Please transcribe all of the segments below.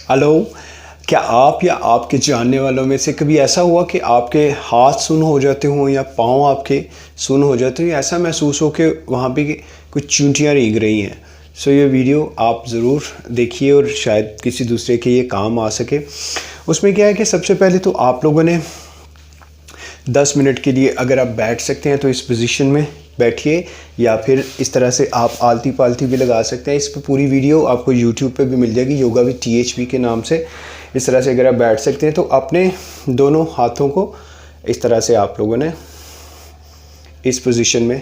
Hello, क्या आप या आपके जानने वालों में से कभी ऐसा हुआ कि आपके हाथ सुन्न हो जाते हों या पाँव आपके सुन्न हो जाते हो, ऐसा महसूस हो कि वहाँ पे कुछ चींटियाँ रेंग रही हैं? सो ये वीडियो आप ज़रूर देखिए और शायद किसी दूसरे के ये काम आ सके। उसमें क्या है कि सबसे पहले तो आप लोगों ने 10 मिनट के लिए अगर आप बैठ सकते हैं तो इस पोजीशन में बैठिए, या फिर इस तरह से आप आलती पालती भी लगा सकते हैं। इस पर पूरी वीडियो आपको यूट्यूब पे भी मिल जाएगी, योगा विद THB के नाम से। इस तरह से अगर आप बैठ सकते हैं तो अपने दोनों हाथों को इस तरह से आप लोगों ने इस पोजीशन में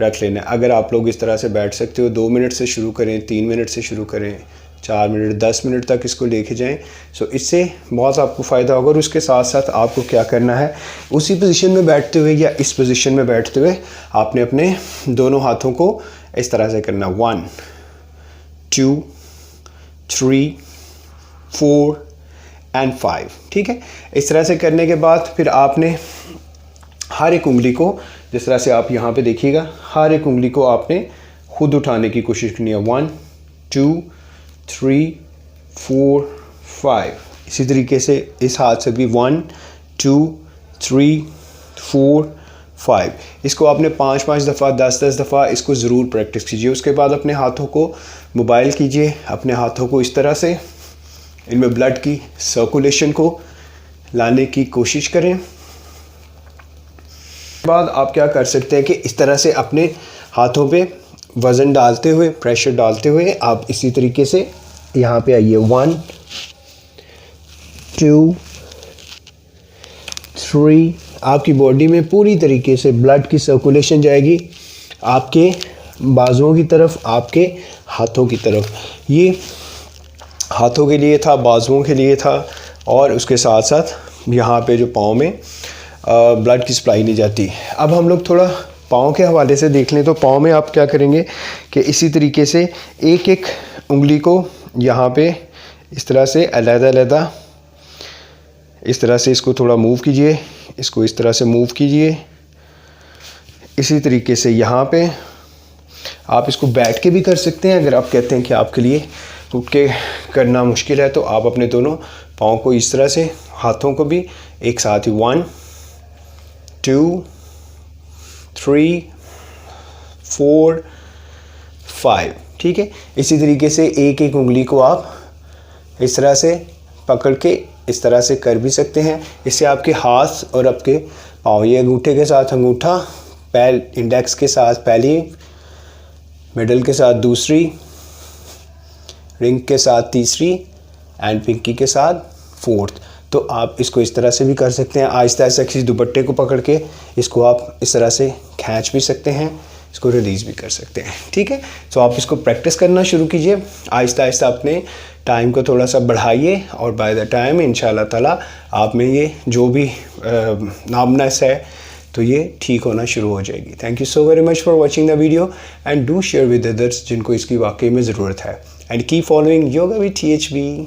रख लेना है। अगर आप लोग इस तरह से बैठ सकते हो, 2 मिनट से शुरू करें, 3 मिनट से शुरू करें, 4 मिनट, 10 मिनट तक इसको लेके जाएं। सो इससे बहुत आपको फ़ायदा होगा। और उसके साथ साथ आपको क्या करना है, उसी पोजीशन में बैठते हुए या इस पोजीशन में बैठते हुए आपने अपने दोनों हाथों को इस तरह से करना, 1 2 3 4 एंड 5। ठीक है, इस तरह से करने के बाद फिर आपने हर एक उंगली को, जिस तरह से आप यहाँ पे देखिएगा, हर एक उंगली को आपने खुद उठाने की कोशिश करनी है। 1 2 3 4 5। इसी तरीके से इस हाथ से भी 1 2 3 4 5। इसको आपने 5-5 दफ़ा, 10-10 दफ़ा इसको ज़रूर प्रैक्टिस कीजिए। उसके बाद अपने हाथों को मोबाइल कीजिए, अपने हाथों को इस तरह से इनमें ब्लड की सर्कुलेशन को लाने की कोशिश करें। बाद आप क्या कर सकते हैं कि इस तरह से अपने हाथों पे वज़न डालते हुए, प्रेशर डालते हुए आप इसी तरीके से यहाँ पे आइए। 1 2 3। आपकी बॉडी में पूरी तरीके से ब्लड की सर्कुलेशन जाएगी आपके बाजुओं की तरफ, आपके हाथों की तरफ। ये हाथों के लिए था, बाजुओं के लिए था, और उसके साथ साथ यहाँ पे जो पाँव में ब्लड की सप्लाई नहीं जाती। अब हम लोग थोड़ा पाँव के हवाले से देख लें। तो पाँव में आप क्या करेंगे कि इसी तरीके से एक एक उंगली को यहाँ पे इस तरह से अलग-अलग इस तरह से इसको थोड़ा मूव कीजिए, इसको इस तरह से मूव कीजिए। इसी तरीके से यहाँ पे आप इसको बैठ के भी कर सकते हैं। अगर आप कहते हैं कि आपके लिए उठ के करना मुश्किल है तो आप अपने दोनों पाँव को इस तरह से, हाथों को भी एक साथ ही 1 2 3 4 5। ठीक है, इसी तरीके से एक एक उंगली को आप इस तरह से पकड़ के इस तरह से कर भी सकते हैं। इससे आपके हाथ और आपके पाँव, ये अंगूठे के साथ अंगूठा, पैर इंडेक्स के साथ पहली, मिडल के साथ दूसरी, रिंग के साथ तीसरी एंड पिंकी के साथ फोर्थ। तो आप इसको इस तरह से भी कर सकते हैं। आहिस्ता आहिस्ता किसी दुपट्टे को पकड़ के इसको आप इस तरह से खींच भी सकते हैं, इसको रिलीज़ भी कर सकते हैं। ठीक है, तो आप इसको प्रैक्टिस करना शुरू कीजिए। आहिस्ता आहिस्ता अपने टाइम को थोड़ा सा बढ़ाइए और बाय द टाइम इंशाल्लाह ताला आप में ये जो भी नामनेस है तो ये ठीक होना शुरू हो जाएगी। Thank you so very much for watching the video and do share with others जिनको इसकी वाकई में ज़रूरत है। And keep following yoga with THB।